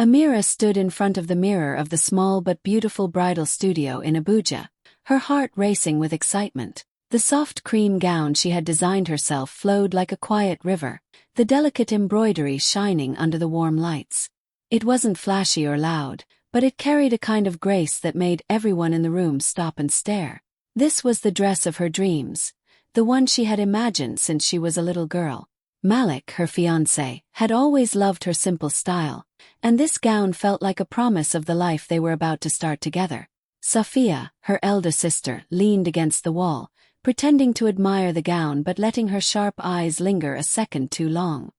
Amira stood in front of the mirror of the small but beautiful bridal studio in Abuja, her heart racing with excitement. The soft cream gown she had designed herself flowed like a quiet river, the delicate embroidery shining under the warm lights. It wasn't flashy or loud, but it carried a kind of grace that made everyone in the room stop and stare. This was the dress of her dreams, the one she had imagined since she was a little girl. Malik, her fiancé, had always loved her simple style, and this gown felt like a promise of the life they were about to start together. Safiya, her elder sister, leaned against the wall, pretending to admire the gown but letting her sharp eyes linger a second too long.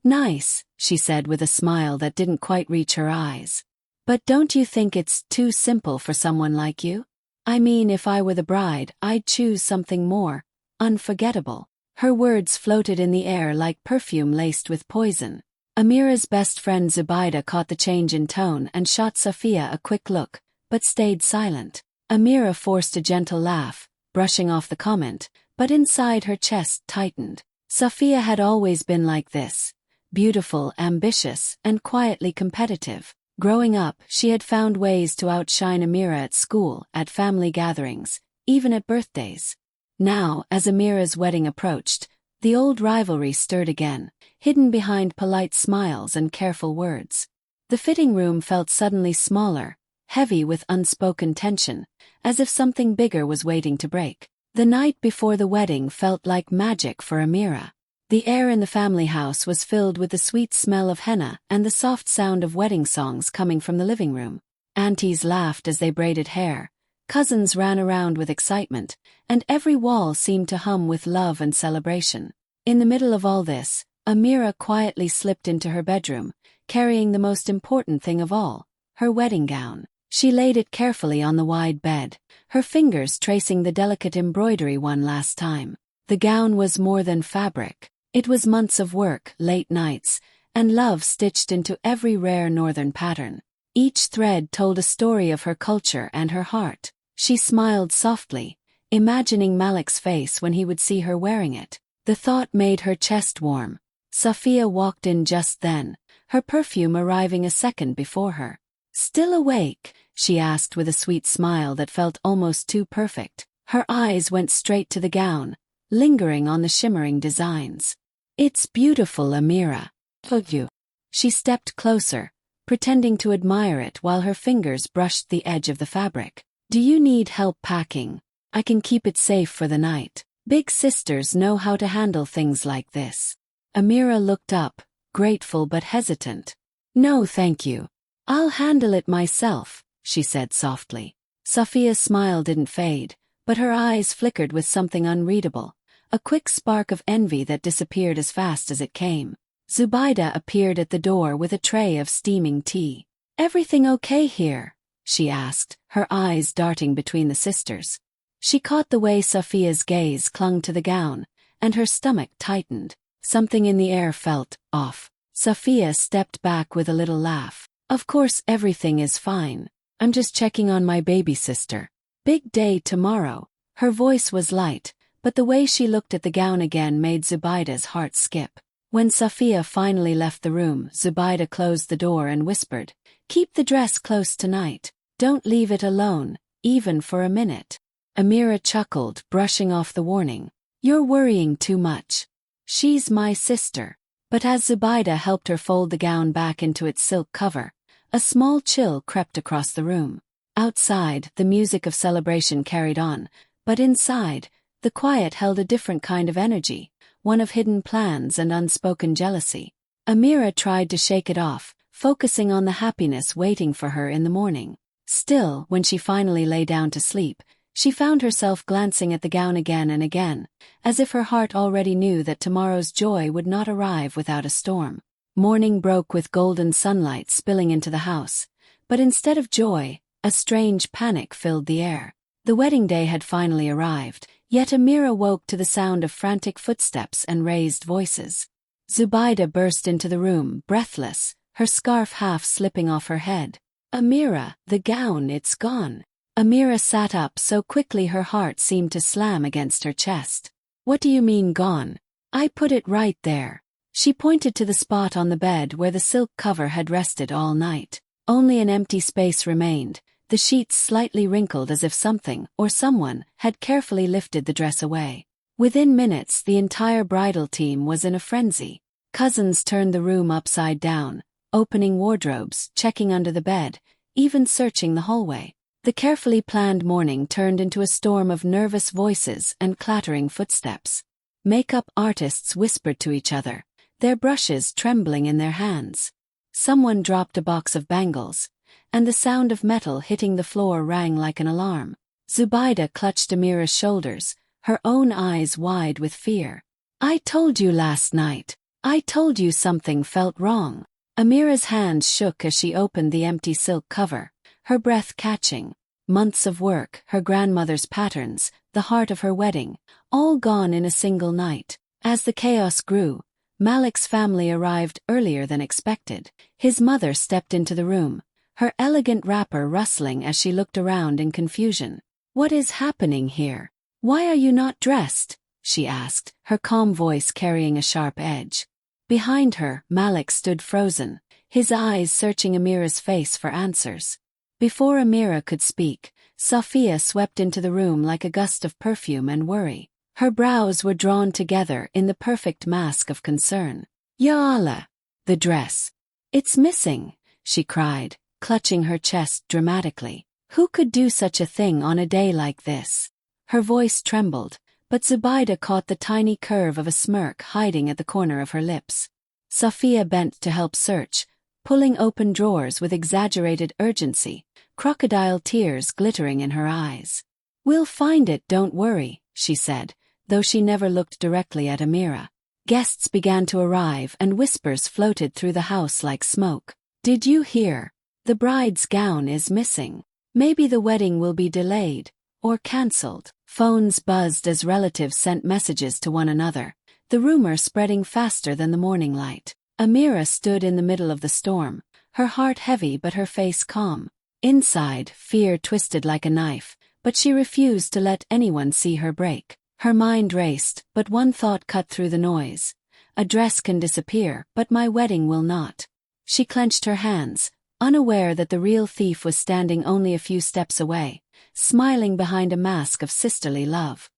Nice, she said with a smile that didn't quite reach her eyes. But don't you think it's too simple for someone like you? I mean, if I were the bride, I'd choose something more unforgettable. Her words floated in the air like perfume laced with poison. Amira's best friend Zubaida caught the change in tone and shot Safiya a quick look, but stayed silent. Amira forced a gentle laugh, brushing off the comment, but inside her chest tightened. Safiya had always been like this, beautiful, ambitious, and quietly competitive. Growing up, she had found ways to outshine Amira at school, at family gatherings, even at birthdays. Now, as Amira's wedding approached, the old rivalry stirred again, hidden behind polite smiles and careful words. The fitting room felt suddenly smaller, heavy with unspoken tension, as if something bigger was waiting to break. The night before the wedding felt like magic for Amira. The air in the family house was filled with the sweet smell of henna and the soft sound of wedding songs coming from the living room. Aunties laughed as they braided hair, cousins ran around with excitement, and every wall seemed to hum with love and celebration. In the middle of all this, Amira quietly slipped into her bedroom, carrying the most important thing of all, her wedding gown. She laid it carefully on the wide bed, her fingers tracing the delicate embroidery one last time. The gown was more than fabric. It was months of work, late nights, and love stitched into every rare northern pattern. Each thread told a story of her culture and her heart. She smiled softly, imagining Malik's face when he would see her wearing it. The thought made her chest warm. Safiya walked in just then, her perfume arriving a second before her. "Still awake?" she asked with a sweet smile that felt almost too perfect. Her eyes went straight to the gown, lingering on the shimmering designs. "It's beautiful, Amira. Told you." She stepped closer, pretending to admire it while her fingers brushed the edge of the fabric. "Do you need help packing? I can keep it safe for the night. Big sisters know how to handle things like this." Amira looked up, grateful but hesitant. "No, thank you. I'll handle it myself," she said softly. Safiya's smile didn't fade, but her eyes flickered with something unreadable, a quick spark of envy that disappeared as fast as it came. Zubaida appeared at the door with a tray of steaming tea. "Everything okay here?" she asked, her eyes darting between the sisters. She caught the way Safiya's gaze clung to the gown, and her stomach tightened. Something in the air felt off. Safiya stepped back with a little laugh. "Of course everything is fine. I'm just checking on my baby sister. Big day tomorrow." Her voice was light, but the way she looked at the gown again made Zubaida's heart skip. When Safiya finally left the room, Zubaida closed the door and whispered, "Keep the dress close tonight. Don't leave it alone, even for a minute." Amira chuckled, brushing off the warning. "You're worrying too much. She's my sister." But as Zubaida helped her fold the gown back into its silk cover, a small chill crept across the room. Outside, the music of celebration carried on, but inside, the quiet held a different kind of energy, one of hidden plans and unspoken jealousy. Amira tried to shake it off, focusing on the happiness waiting for her in the morning. Still, when she finally lay down to sleep, she found herself glancing at the gown again and again, as if her heart already knew that tomorrow's joy would not arrive without a storm. Morning broke with golden sunlight spilling into the house, but instead of joy, a strange panic filled the air. The wedding day had finally arrived, yet Amira woke to the sound of frantic footsteps and raised voices. Zubaida burst into the room, breathless, her scarf half slipping off her head. "Amira, the gown, it's gone." Amira sat up so quickly her heart seemed to slam against her chest. "What do you mean gone? I put it right there." She pointed to the spot on the bed where the silk cover had rested all night. Only an empty space remained, the sheets slightly wrinkled as if something or someone had carefully lifted the dress away. Within minutes, the entire bridal team was in a frenzy. Cousins turned the room upside down, opening wardrobes, checking under the bed, even searching the hallway. The carefully planned morning turned into a storm of nervous voices and clattering footsteps. Makeup artists whispered to each other, their brushes trembling in their hands. Someone dropped a box of bangles, and the sound of metal hitting the floor rang like an alarm. Zubaida clutched Amira's shoulders, her own eyes wide with fear. "I told you last night. I told you something felt wrong." Amira's hands shook as she opened the empty silk cover, her breath catching. Months of work, her grandmother's patterns, the heart of her wedding, all gone in a single night. As the chaos grew, Malik's family arrived earlier than expected. His mother stepped into the room, her elegant wrapper rustling as she looked around in confusion. "What is happening here? Why are you not dressed?" she asked, her calm voice carrying a sharp edge. Behind her, Malik stood frozen, his eyes searching Amira's face for answers. Before Amira could speak, Safia swept into the room like a gust of perfume and worry. Her brows were drawn together in the perfect mask of concern. "Ya Allah! The dress! It's missing!" she cried, clutching her chest dramatically. Who could do such a thing on a day like this? Her voice trembled, but Zubaida caught the tiny curve of a smirk hiding at the corner of her lips. Safia bent to help search, pulling open drawers with exaggerated urgency, crocodile tears glittering in her eyes. "We'll find it, don't worry," she said, though she never looked directly at Amira. Guests began to arrive and whispers floated through the house like smoke. "Did you hear? The bride's gown is missing. Maybe the wedding will be delayed or cancelled." Phones buzzed as relatives sent messages to one another, the rumor spreading faster than the morning light. Amira stood in the middle of the storm, her heart heavy but her face calm. Inside, fear twisted like a knife, but she refused to let anyone see her break. Her mind raced, but one thought cut through the noise. "A dress can disappear, but my wedding will not." She clenched her hands, unaware that the real thief was standing only a few steps away, smiling behind a mask of sisterly love.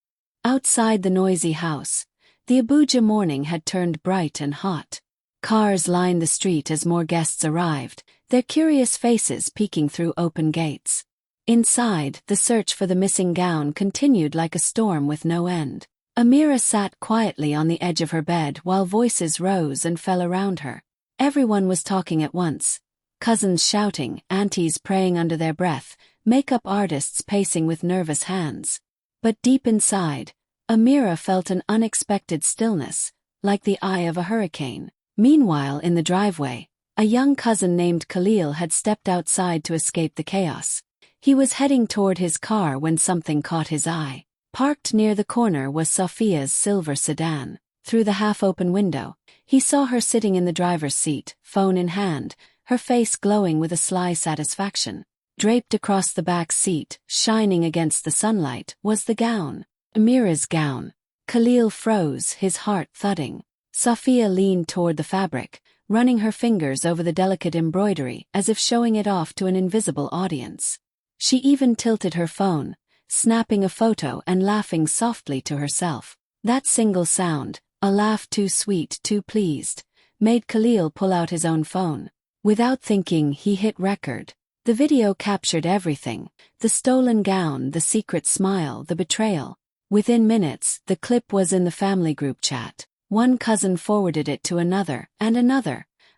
Outside the noisy house, the Abuja morning had turned bright and hot. Cars lined the street as more guests arrived, their curious faces peeking through open gates. Inside, the search for the missing gown continued like a storm with no end. Amira sat quietly on the edge of her bed while voices rose and fell around her. Everyone was talking at once. Cousins shouting, aunties praying under their breath, makeup artists pacing with nervous hands. But deep inside, Amira felt an unexpected stillness, like the eye of a hurricane. Meanwhile, in the driveway, a young cousin named Khalil had stepped outside to escape the chaos. He was heading toward his car when something caught his eye. Parked near the corner was Safia's silver sedan. Through the half-open window, he saw her sitting in the driver's seat, phone in hand, her face glowing with a sly satisfaction. Draped across the back seat, shining against the sunlight, was the gown. Amira's gown. Khalil froze, his heart thudding. Safia leaned toward the fabric, running her fingers over the delicate embroidery as if showing it off to an invisible audience. She even tilted her phone, snapping a photo and laughing softly to herself. That single sound, a laugh too sweet, too pleased, made Khalil pull out his own phone. Without thinking, he hit record. The video captured everything: the stolen gown, the secret smile, the betrayal. Within minutes, the clip was in the family group chat. One cousin forwarded it to another,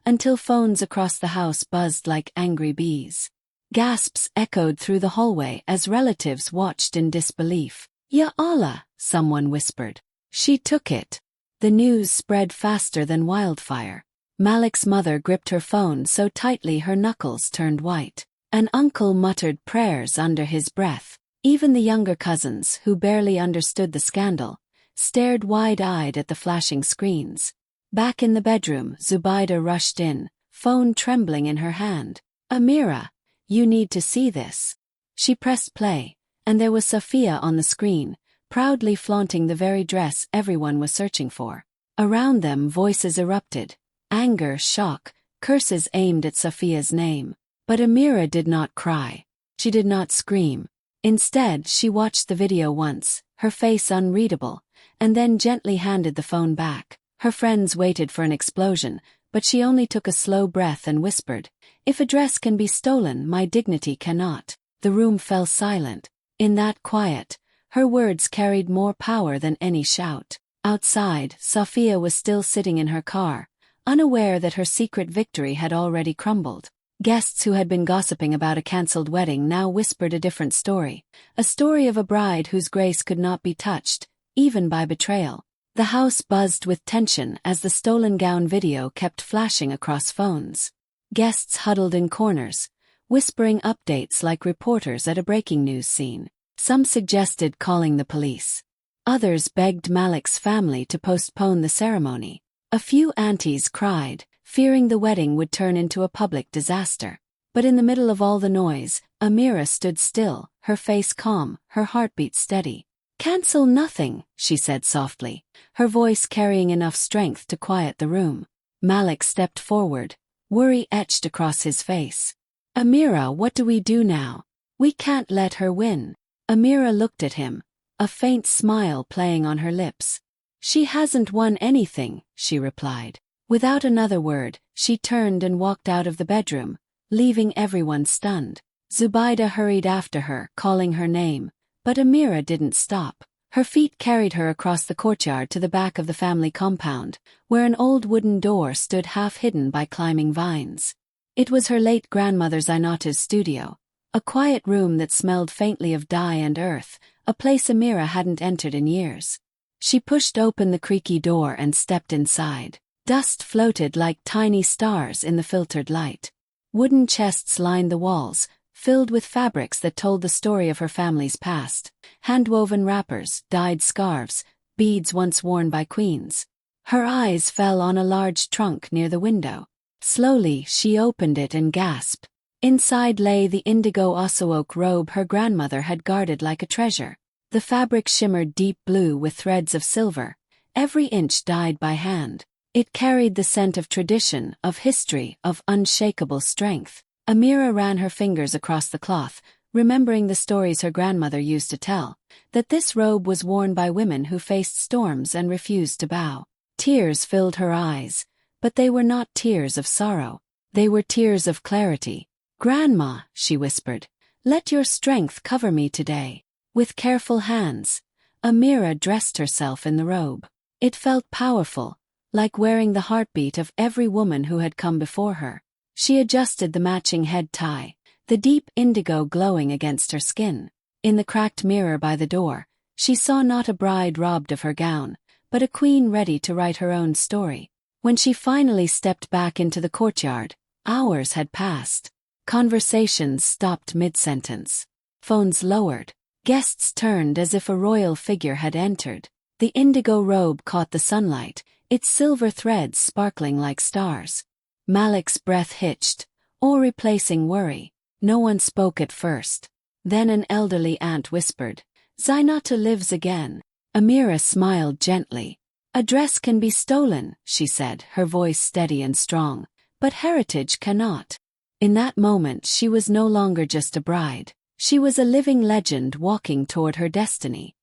until phones across the house buzzed like angry bees. Gasps echoed through the hallway as relatives watched in disbelief. "Ya Allah," someone whispered. "She took it." The news spread faster than wildfire. Malik's mother gripped her phone so tightly her knuckles turned white. An uncle muttered prayers under his breath. Even the younger cousins, who barely understood the scandal, stared wide-eyed at the flashing screens. Back in the bedroom, Zubaida rushed in, phone trembling in her hand. "Amira, you need to see this." She pressed play, and there was Safia on the screen, proudly flaunting the very dress everyone was searching for. Around them voices erupted. Anger, shock, curses aimed at Sophia's name. But Amira did not cry. She did not scream. Instead, she watched the video once, her face unreadable, and then gently handed the phone back. Her friends waited for an explosion, but she only took a slow breath and whispered, "If a dress can be stolen, my dignity cannot." The room fell silent. In that quiet, her words carried more power than any shout. Outside, Sophia was still sitting in her car, unaware that her secret victory had already crumbled. Guests who had been gossiping about a cancelled wedding now whispered a different story, a story of a bride whose grace could not be touched, even by betrayal. The house buzzed with tension as the stolen gown video kept flashing across phones. Guests huddled in corners, whispering updates like reporters at a breaking news scene. Some suggested calling the police. Others begged Malik's family to postpone the ceremony. A few aunties cried, fearing the wedding would turn into a public disaster. But in the middle of all the noise, Amira stood still, her face calm, her heartbeat steady. "Cancel nothing," she said softly, her voice carrying enough strength to quiet the room. Malik stepped forward, worry etched across his face. "Amira, what do we do now? We can't let her win." Amira looked at him, a faint smile playing on her lips. "She hasn't won anything," she replied. Without another word, she turned and walked out of the bedroom, leaving everyone stunned. Zubaida hurried after her, calling her name, but Amira didn't stop. Her feet carried her across the courtyard to the back of the family compound, where an old wooden door stood half hidden by climbing vines. It was her late grandmother Zainata's studio, a quiet room that smelled faintly of dye and earth, a place Amira hadn't entered in years. She pushed open the creaky door and stepped inside. Dust floated like tiny stars in the filtered light. Wooden chests lined the walls, filled with fabrics that told the story of her family's past. Hand-woven wrappers, dyed scarves, beads once worn by queens. Her eyes fell on a large trunk near the window. Slowly, she opened it and gasped. Inside lay the indigo osso-oak robe her grandmother had guarded like a treasure. The fabric shimmered deep blue with threads of silver, every inch dyed by hand. It carried the scent of tradition, of history, of unshakable strength. Amira ran her fingers across the cloth, remembering the stories her grandmother used to tell, that this robe was worn by women who faced storms and refused to bow. Tears filled her eyes, but they were not tears of sorrow. They were tears of clarity. "Grandma," she whispered, "let your strength cover me today." With careful hands, Amira dressed herself in the robe. It felt powerful, like wearing the heartbeat of every woman who had come before her. She adjusted the matching head tie, the deep indigo glowing against her skin. In the cracked mirror by the door, she saw not a bride robbed of her gown, but a queen ready to write her own story. When she finally stepped back into the courtyard, hours had passed. Conversations stopped mid-sentence. Phones lowered. Guests turned as if a royal figure had entered. The indigo robe caught the sunlight, its silver threads sparkling like stars. Malik's breath hitched, awe replacing worry. No one spoke at first. Then an elderly aunt whispered, "Zainata lives again." Amira smiled gently. "A dress can be stolen," she said, her voice steady and strong, "but heritage cannot." In that moment she was no longer just a bride. She was a living legend walking toward her destiny.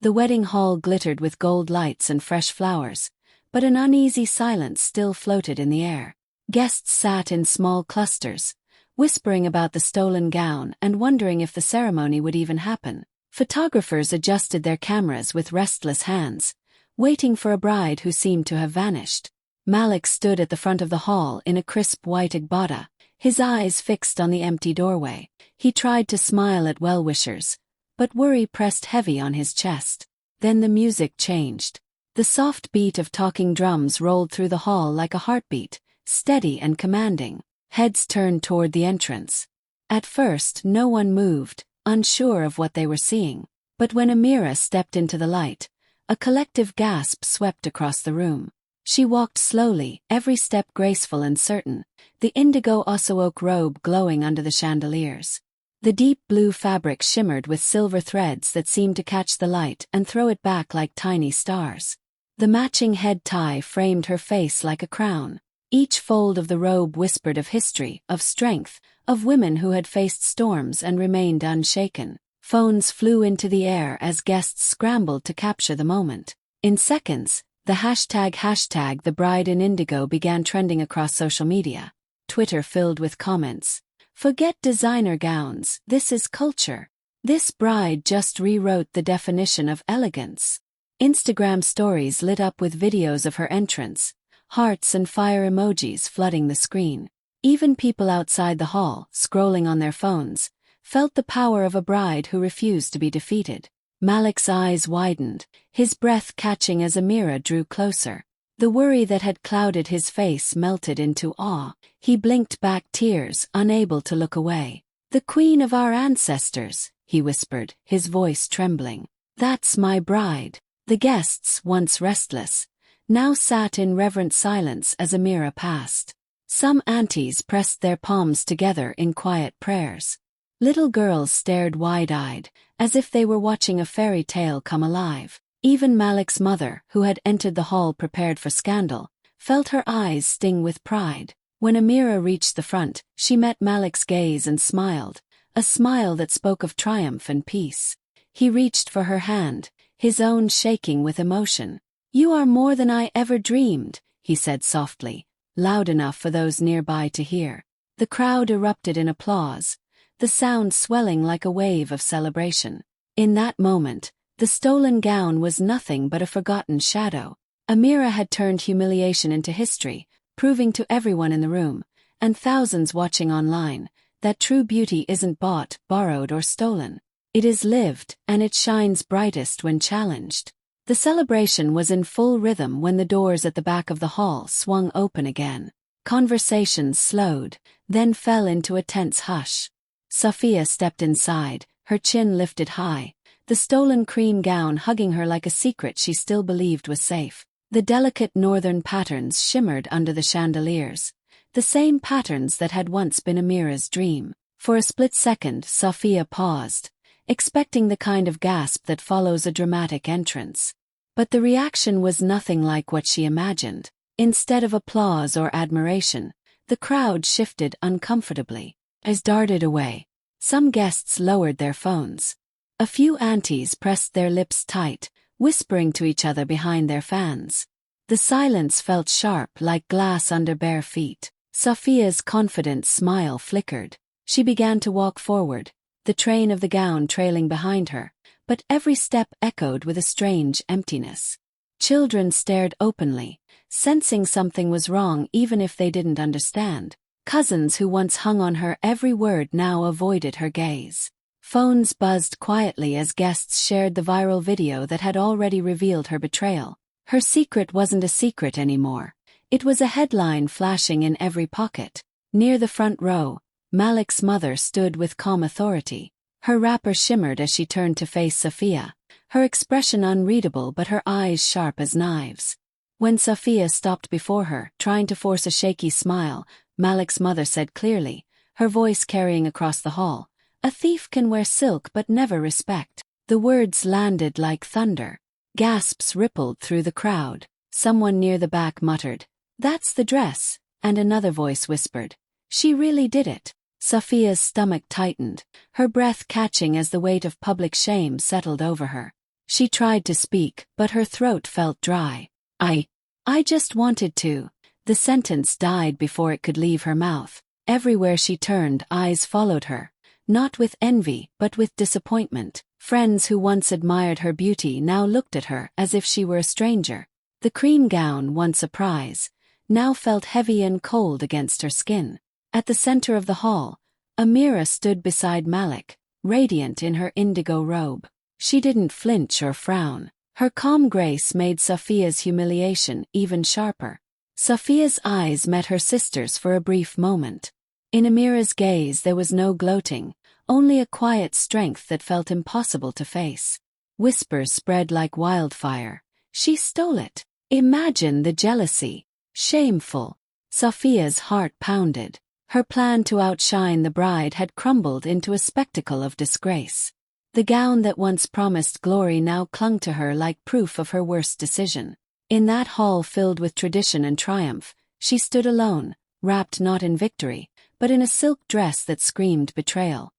The wedding hall glittered with gold lights and fresh flowers, but an uneasy silence still floated in the air. Guests sat in small clusters, whispering about the stolen gown and wondering if the ceremony would even happen. Photographers adjusted their cameras with restless hands, waiting for a bride who seemed to have vanished. Malik stood at the front of the hall in a crisp white agbada, his eyes fixed on the empty doorway. He tried to smile at well-wishers, but worry pressed heavy on his chest. Then the music changed. The soft beat of talking drums rolled through the hall like a heartbeat, steady and commanding. Heads turned toward the entrance. At first, no one moved, unsure of what they were seeing. But when Amira stepped into the light, a collective gasp swept across the room. She walked slowly, every step graceful and certain, the indigo osso-oak robe glowing under the chandeliers. The deep blue fabric shimmered with silver threads that seemed to catch the light and throw it back like tiny stars. The matching head tie framed her face like a crown. Each fold of the robe whispered of history, of strength, of women who had faced storms and remained unshaken. Phones flew into the air as guests scrambled to capture the moment. In seconds, the hashtag the bride in indigo began trending across social media. Twitter filled with comments. Forget designer gowns, this is culture. This bride just rewrote the definition of elegance. Instagram stories lit up with videos of her entrance, hearts and fire emojis flooding the screen. Even people outside the hall, scrolling on their phones, felt the power of a bride who refused to be defeated. Malik's eyes widened, his breath catching as Amira drew closer. The worry that had clouded his face melted into awe. He blinked back tears, unable to look away. "The queen of our ancestors," he whispered, his voice trembling. "That's my bride." The guests, once restless, now sat in reverent silence as Amira passed. Some aunties pressed their palms together in quiet prayers. Little girls stared wide-eyed, as if they were watching a fairy tale come alive. Even Malik's mother, who had entered the hall prepared for scandal, felt her eyes sting with pride. When Amira reached the front, she met Malik's gaze and smiled, a smile that spoke of triumph and peace. He reached for her hand, his own shaking with emotion. "You are more than I ever dreamed," he said softly, loud enough for those nearby to hear. The crowd erupted in applause, the sound swelling like a wave of celebration. In that moment, the stolen gown was nothing but a forgotten shadow. Amira had turned humiliation into history, proving to everyone in the room, and thousands watching online, that true beauty isn't bought, borrowed or stolen. It is lived, and it shines brightest when challenged. The celebration was in full rhythm when the doors at the back of the hall swung open again. Conversations slowed, then fell into a tense hush. Safia stepped inside, her chin lifted high, the stolen cream gown hugging her like a secret she still believed was safe. The delicate northern patterns shimmered under the chandeliers, the same patterns that had once been Amira's dream. For a split second, Safia paused, expecting the kind of gasp that follows a dramatic entrance. But the reaction was nothing like what she imagined. Instead of applause or admiration, the crowd shifted uncomfortably. As darted away, some guests lowered their phones. A few aunties pressed their lips tight, whispering to each other behind their fans. The silence felt sharp like glass under bare feet. Safia's confident smile flickered. She began to walk forward, the train of the gown trailing behind her, but every step echoed with a strange emptiness. Children stared openly, sensing something was wrong even if they didn't understand. Cousins who once hung on her every word now avoided her gaze. Phones buzzed quietly as guests shared the viral video that had already revealed her betrayal. Her secret wasn't a secret anymore. It was a headline flashing in every pocket. Near the front row, Malik's mother stood with calm authority. Her wrapper shimmered as she turned to face Safia, her expression unreadable but her eyes sharp as knives. When Safia stopped before her, trying to force a shaky smile, Malik's mother said clearly, her voice carrying across the hall, "A thief can wear silk but never respect." The words landed like thunder. Gasps rippled through the crowd. Someone near the back muttered, "That's the dress," and another voice whispered, "She really did it." Safia's stomach tightened, her breath catching as the weight of public shame settled over her. She tried to speak, but her throat felt dry. I just wanted to." The sentence died before it could leave her mouth. Everywhere she turned, eyes followed her, not with envy but with disappointment. Friends who once admired her beauty now looked at her as if she were a stranger. The cream gown, once a prize, now felt heavy and cold against her skin. At the center of the hall, Amira stood beside Malik, radiant in her indigo robe. She didn't flinch or frown. Her calm grace made Safia's humiliation even sharper. Safia's eyes met her sister's for a brief moment. In Amira's gaze there was no gloating, only a quiet strength that felt impossible to face. Whispers spread like wildfire. "She stole it. Imagine the jealousy. Shameful." Safia's heart pounded. Her plan to outshine the bride had crumbled into a spectacle of disgrace. The gown that once promised glory now clung to her like proof of her worst decision. In that hall filled with tradition and triumph, she stood alone, wrapped not in victory, but in a silk dress that screamed betrayal.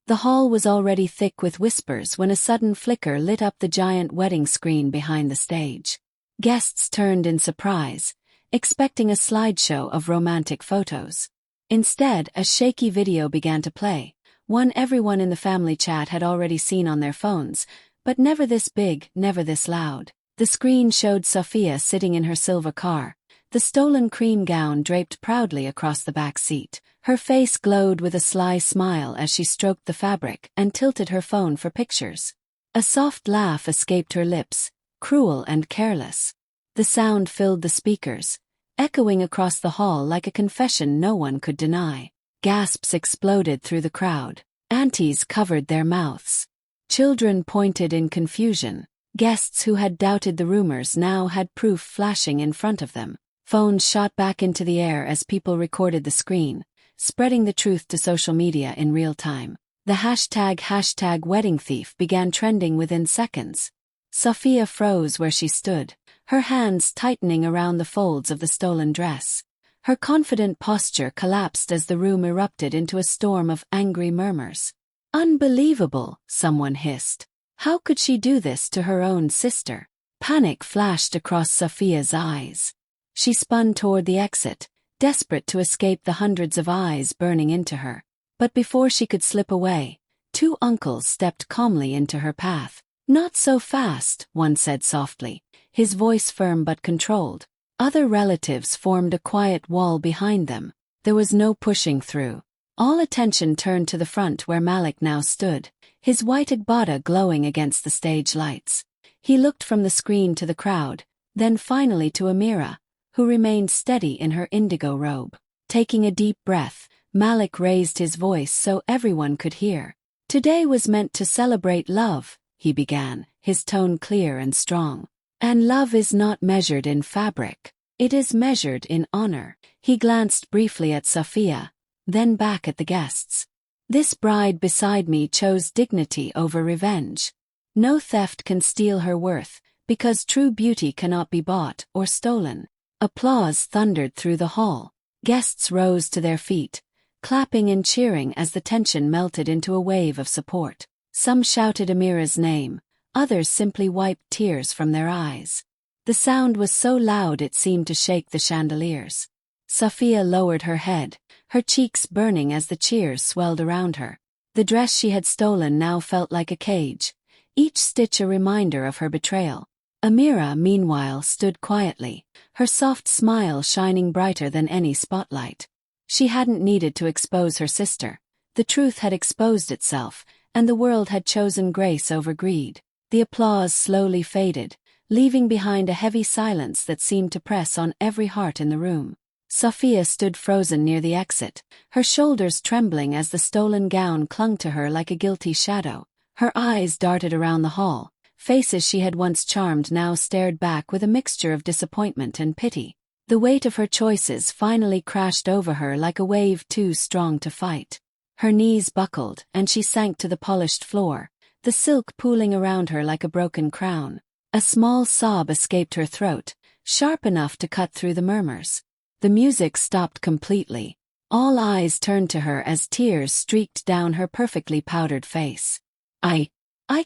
The hall was already thick with whispers when a sudden flicker lit up the giant wedding screen behind the stage. Guests turned in surprise, expecting a slideshow of romantic photos. Instead, a shaky video began to play, one everyone in the family chat had already seen on their phones, but never this big, never this loud. The screen showed Sophia sitting in her silver car, the stolen cream gown draped proudly across the back seat. Her face glowed with a sly smile as she stroked the fabric and tilted her phone for pictures. A soft laugh escaped her lips, cruel and careless. The sound filled the speakers, echoing across the hall like a confession no one could deny. Gasps exploded through the crowd. Aunties covered their mouths. Children pointed in confusion. Guests who had doubted the rumors now had proof flashing in front of them. Phones shot back into the air as people recorded the screen, spreading the truth to social media in real time. The hashtag wedding thief began trending within seconds. Sophia froze where she stood, her hands tightening around the folds of the stolen dress. Her confident posture collapsed as the room erupted into a storm of angry murmurs. "Unbelievable," someone hissed. How could she do this to her own sister? Panic flashed across Sophia's eyes. She spun toward the exit, desperate to escape the hundreds of eyes burning into her. But before she could slip away, two uncles stepped calmly into her path. "Not so fast," one said softly, his voice firm but controlled. Other relatives formed a quiet wall behind them. There was no pushing through. All attention turned to the front where Malik now stood, his white agbada glowing against the stage lights. He looked from the screen to the crowd, then finally to Amira, who remained steady in her indigo robe. Taking a deep breath, Malik raised his voice so everyone could hear. "Today was meant to celebrate love," he began, his tone clear and strong. "And love is not measured in fabric. It is measured in honor." He glanced briefly at Sophia, then back at the guests. "This bride beside me chose dignity over revenge. No theft can steal her worth, because true beauty cannot be bought or stolen." Applause thundered through the hall. Guests rose to their feet, clapping and cheering as the tension melted into a wave of support. Some shouted Amira's name, others simply wiped tears from their eyes. The sound was so loud it seemed to shake the chandeliers. Sophia lowered her head, her cheeks burning as the cheers swelled around her. The dress she had stolen now felt like a cage, each stitch a reminder of her betrayal. Amira, meanwhile, stood quietly, her soft smile shining brighter than any spotlight. She hadn't needed to expose her sister. The truth had exposed itself, and the world had chosen grace over greed. The applause slowly faded, leaving behind a heavy silence that seemed to press on every heart in the room. Sophia stood frozen near the exit, her shoulders trembling as the stolen gown clung to her like a guilty shadow. Her eyes darted around the hall. Faces she had once charmed now stared back with a mixture of disappointment and pity. The weight of her choices finally crashed over her like a wave too strong to fight. Her knees buckled, and she sank to the polished floor, the silk pooling around her like a broken crown. A small sob escaped her throat, sharp enough to cut through the murmurs. The music stopped completely. All eyes turned to her as tears streaked down her perfectly powdered face. I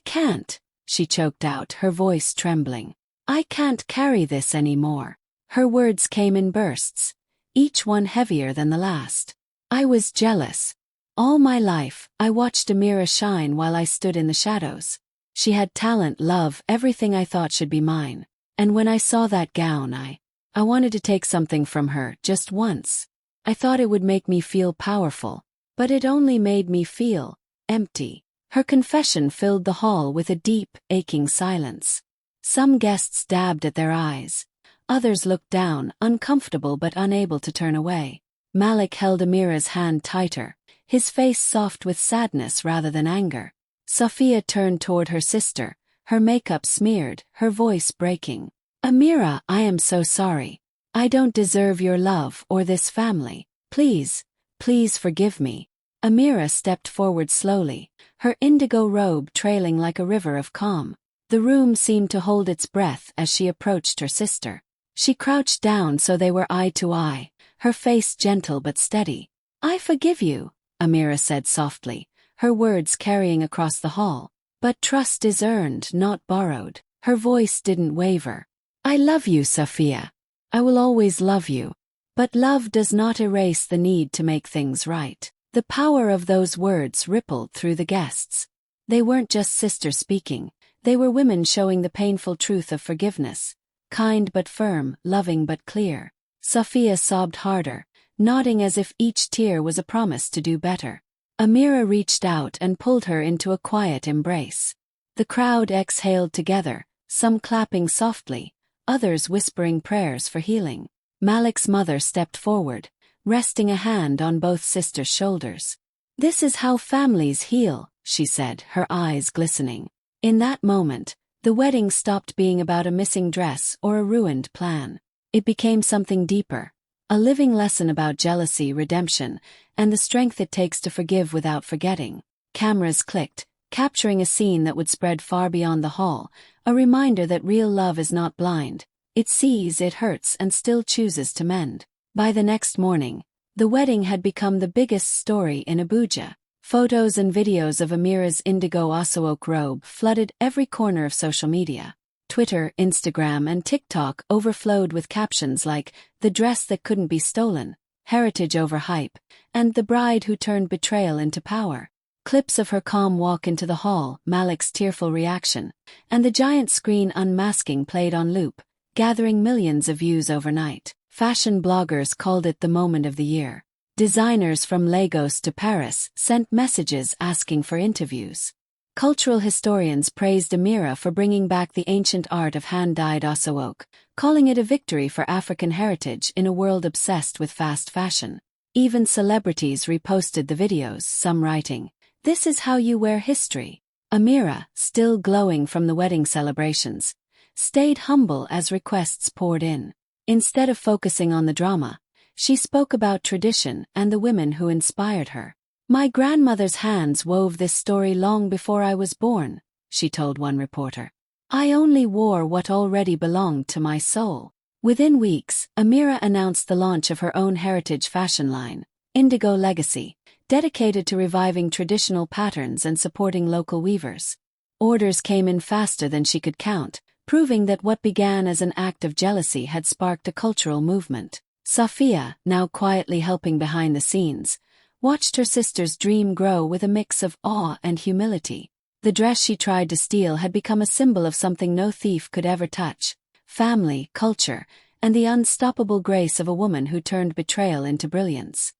can't," she choked out, her voice trembling. "I can't carry this anymore." Her words came in bursts, each one heavier than the last. "I was jealous. All my life, I watched Amira shine while I stood in the shadows. She had talent, love, everything I thought should be mine. And when I saw that gown, I wanted to take something from her, just once. I thought it would make me feel powerful, but it only made me feel empty." Her confession filled the hall with a deep, aching silence. Some guests dabbed at their eyes. Others looked down, uncomfortable but unable to turn away. Malik held Amira's hand tighter, his face soft with sadness rather than anger. Sophia turned toward her sister, her makeup smeared, her voice breaking. "Amira, I am so sorry. I don't deserve your love or this family. Please, please forgive me." Amira stepped forward slowly, her indigo robe trailing like a river of calm. The room seemed to hold its breath as she approached her sister. She crouched down so they were eye to eye, her face gentle but steady. "I forgive you," Amira said softly, her words carrying across the hall. "But trust is earned, not borrowed." Her voice didn't waver. "I love you, Sophia. I will always love you. But love does not erase the need to make things right." The power of those words rippled through the guests. They weren't just sisters speaking, they were women showing the painful truth of forgiveness. Kind but firm, loving but clear. Sophia sobbed harder, nodding as if each tear was a promise to do better. Amira reached out and pulled her into a quiet embrace. The crowd exhaled together, some clapping softly, others whispering prayers for healing. Malik's mother stepped forward, resting a hand on both sisters' shoulders. "This is how families heal," she said, her eyes glistening. In that moment, the wedding stopped being about a missing dress or a ruined plan. It became something deeper, a living lesson about jealousy, redemption, and the strength it takes to forgive without forgetting. Cameras clicked, capturing a scene that would spread far beyond the hall, a reminder that real love is not blind. It sees, it hurts, and still chooses to mend. By the next morning, the wedding had become the biggest story in Abuja. Photos and videos of Amira's indigo Asook robe flooded every corner of social media. Twitter, Instagram, and TikTok overflowed with captions like, "The dress that couldn't be stolen," "Heritage over hype," and "The bride who turned betrayal into power." Clips of her calm walk into the hall, Malik's tearful reaction, and the giant screen unmasking played on loop, gathering millions of views overnight. Fashion bloggers called it the moment of the year. Designers from Lagos to Paris sent messages asking for interviews. Cultural historians praised Amira for bringing back the ancient art of hand-dyed Asook, calling it a victory for African heritage in a world obsessed with fast fashion. Even celebrities reposted the videos, some writing, "This is how you wear history." Amira, still glowing from the wedding celebrations, stayed humble as requests poured in. Instead of focusing on the drama, she spoke about tradition and the women who inspired her. "My grandmother's hands wove this story long before I was born," she told one reporter. "I only wore what already belonged to my soul." Within weeks, Amira announced the launch of her own heritage fashion line, Indigo Legacy, dedicated to reviving traditional patterns and supporting local weavers. Orders came in faster than she could count, proving that what began as an act of jealousy had sparked a cultural movement. Sophia, now quietly helping behind the scenes, watched her sister's dream grow with a mix of awe and humility. The dress she tried to steal had become a symbol of something no thief could ever touch: family, culture, and the unstoppable grace of a woman who turned betrayal into brilliance.